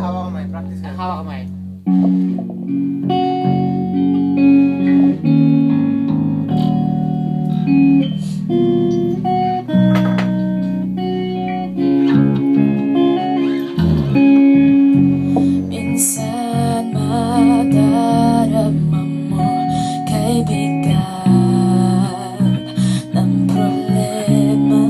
hawak kamay. Practice ka. Hawak kamay. Minsan madarama mo kaibigan ng problema.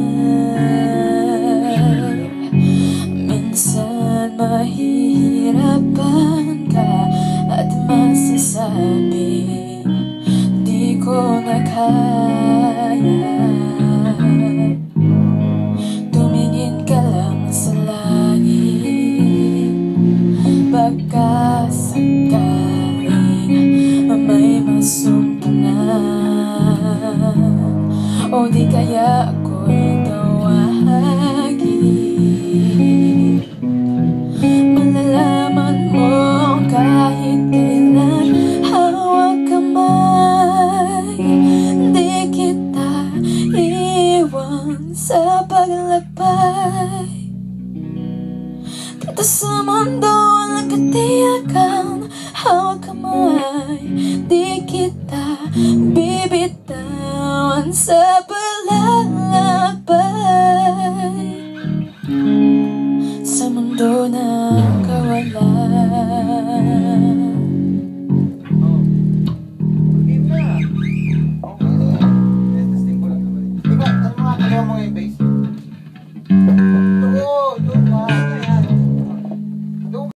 Minsan mahihirapan ka at masasabi di ko na kaya. Tumingin ka lang sa langit, baka sakaling may masumpungan, o di kaya ako'y tawagin. Malalaman mo kahit kailan, hawak kamay, di kita iwan sa paglakbay. Dito sa mundo walang katiyakan, hawak kamay, di kita bibitawan sa paglakbay.